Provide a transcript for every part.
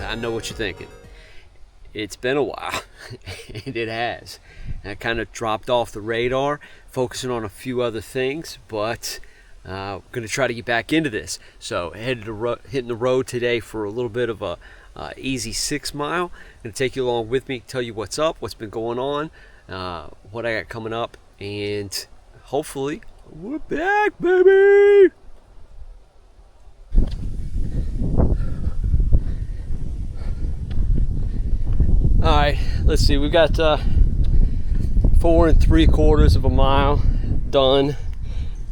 I know what you're thinking. It's been a while, and it has. I kind of dropped off the radar, focusing on a few other things, but I'm going to try to get back into this. So hitting the road today for a little bit of a easy 6 mile. I'm going to take you along with me, tell you what's up, what's been going on, what I got coming up, and hopefully we're back, baby! All right, let's see. We've got 4 3/4 mile done,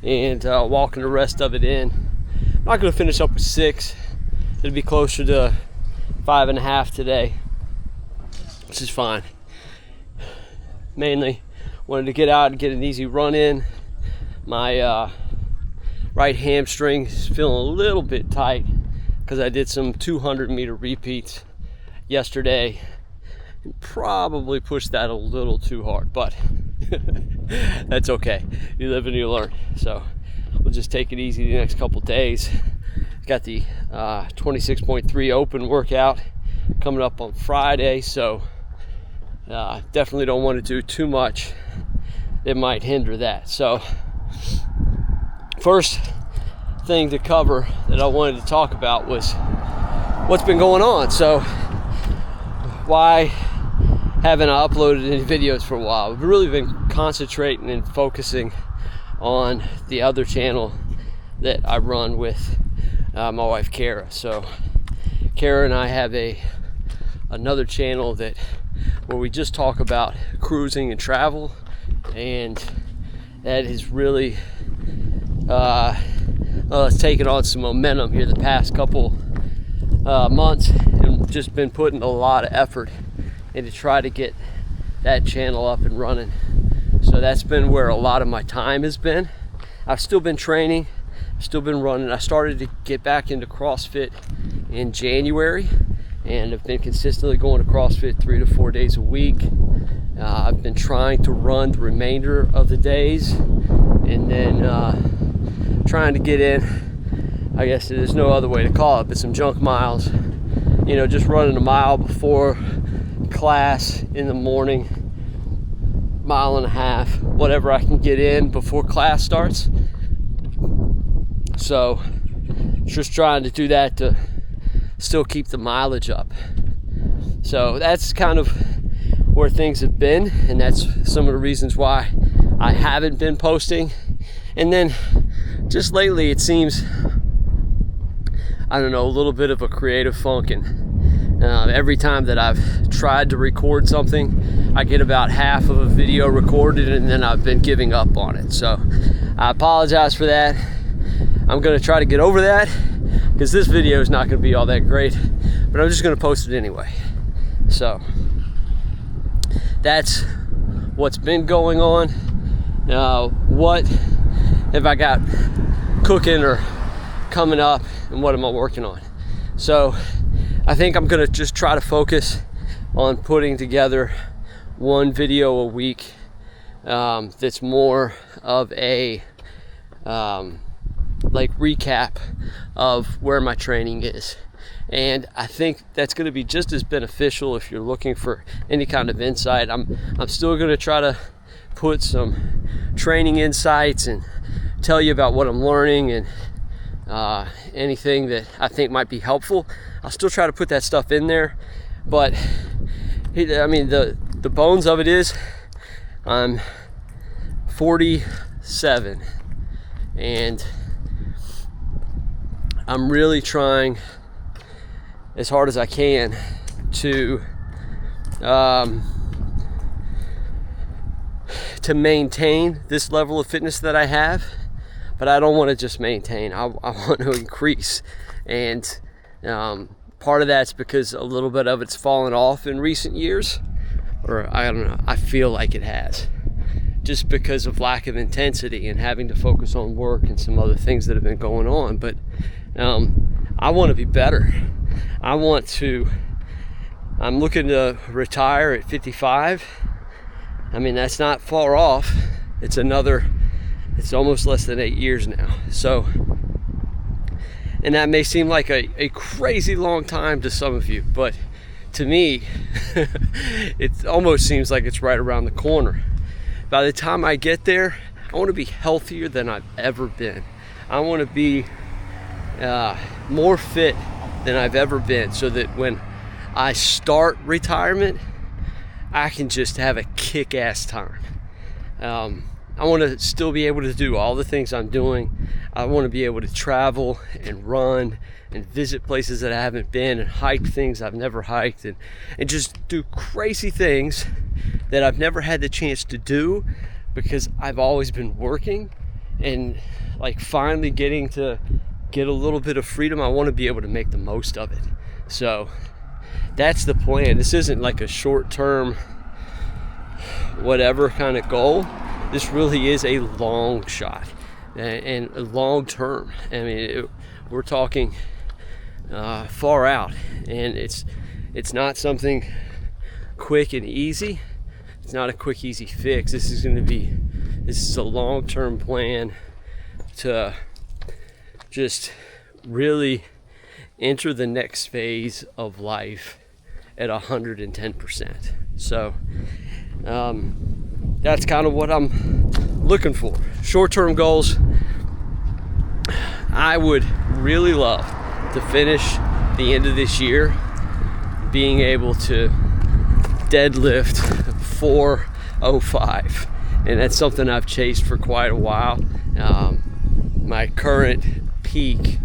and walking the rest of it in. I'm not going to finish up with 6. It'll be closer to 5.5 today, which is fine. Mainly wanted to get out and get an easy run in. My right hamstring is feeling a little bit tight because I did some 200-meter repeats yesterday. Probably pushed that a little too hard, but that's okay. You live and you learn. So we'll just take it easy the next couple days. Got the 26.3 open workout coming up on Friday, so definitely don't want to do too much that might hinder that. So first thing to cover that I wanted to talk about was what's been going on. So why haven't I uploaded any videos for a while? I've really been concentrating and focusing on the other channel that I run with my wife Kara. So Kara and I have another channel where we just talk about cruising and travel, and that has really it's taken on some momentum here the past couple months, and just been putting a lot of effort and to try to get that channel up and running. So that's been where a lot of my time has been. I've still been training, still been running. I started to get back into CrossFit in January, and I've been consistently going to CrossFit 3 to 4 days a week. I've been trying to run the remainder of the days, and then trying to get in, I guess there's no other way to call it, but some junk miles. You know, just running a mile before class in the morning, 1.5 miles, whatever I can get in before class starts. So just trying to do that to still keep the mileage up. So that's kind of where things have been, and that's some of the reasons why I haven't been posting. And then just lately it seems, I don't know, a little bit of a creative funk, and every time that I've tried to record something, I get about half of a video recorded, and then I've been giving up on it. So I apologize for that. I'm going to try to get over that, because this video is not going to be all that great, but I'm just going to post it anyway. So that's what's been going on. What have I got cooking or coming up, and what am I working on? So I think I'm gonna just try to focus on putting together one video a week that's more of a like recap of where my training is. And I think that's going to be just as beneficial if you're looking for any kind of insight. I'm still going to try to put some training insights and tell you about what I'm learning, and anything that I think might be helpful. I'll still try to put that stuff in there, but I mean, the bones of it is I'm 47, and I'm really trying as hard as I can to maintain this level of fitness that I have. But I don't want to just maintain. I want to increase. And part of that's because a little bit of it's fallen off in recent years. Or I don't know, I feel like it has. Just because of lack of intensity and having to focus on work and some other things that have been going on. But I want to be better. I'm looking to retire at 55. I mean, that's not far off. It's almost less than 8 years now. So And that may seem like a crazy long time to some of you, but to me, it almost seems like it's right around the corner. By the time I get there, I want to be healthier than I've ever been. I want to be more fit than I've ever been, so that when I start retirement, I can just have a kick-ass time. I want to still be able to do all the things I'm doing. I want to be able to travel and run and visit places that I haven't been, and hike things I've never hiked, and just do crazy things that I've never had the chance to do because I've always been working. And like finally getting to get a little bit of freedom, I want to be able to make the most of it. So that's the plan. This isn't like a short-term whatever kind of goal. This really is a long shot and long term. I mean, we're talking far out, and it's not something quick and easy. It's not a quick, easy fix. This is a long-term plan to just really enter the next phase of life at 110%. So that's kind of what I'm looking for. Short-term goals, I would really love to finish the end of this year being able to deadlift 405, and that's something I've chased for quite a while. My current peak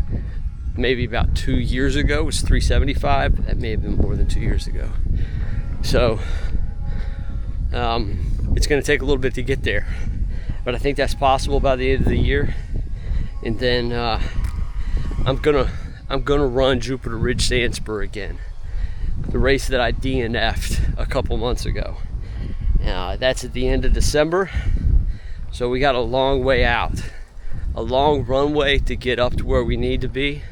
maybe about 2 years ago was 375. That may have been more than 2 years ago. So it's going to take a little bit to get there, but I think that's possible by the end of the year. And then I'm gonna run Jupiter Ridge Sandspur again, the race that I DNF'd a couple months ago. That's at the end of December, so we got a long way out, a long runway to get up to where we need to be.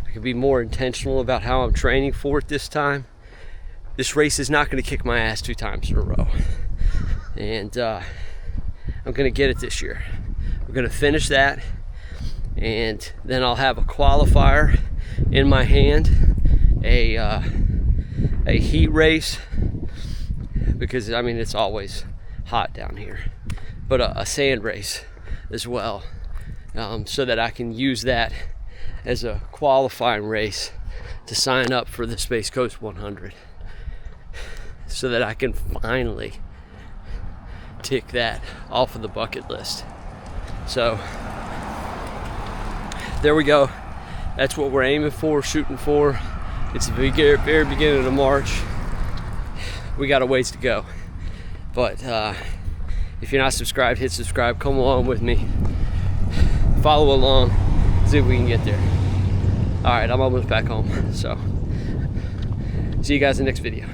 I can be more intentional about how I'm training for it this time. This race is not going to kick my ass 2 times in a row, and I'm going to get it this year. We're going to finish that, and then I'll have a qualifier in my hand, a heat race, because I mean it's always hot down here, but a sand race as well, so that I can use that as a qualifying race to sign up for the Space Coast 100, so that I can finally tick that off of the bucket list. So there we go. That's what we're aiming for, shooting for. It's the very beginning of March. We got a ways to go, but if you're not subscribed, hit subscribe. Come along with me, follow along, see if we can get there. All right, I'm almost back home, so see you guys in the next video.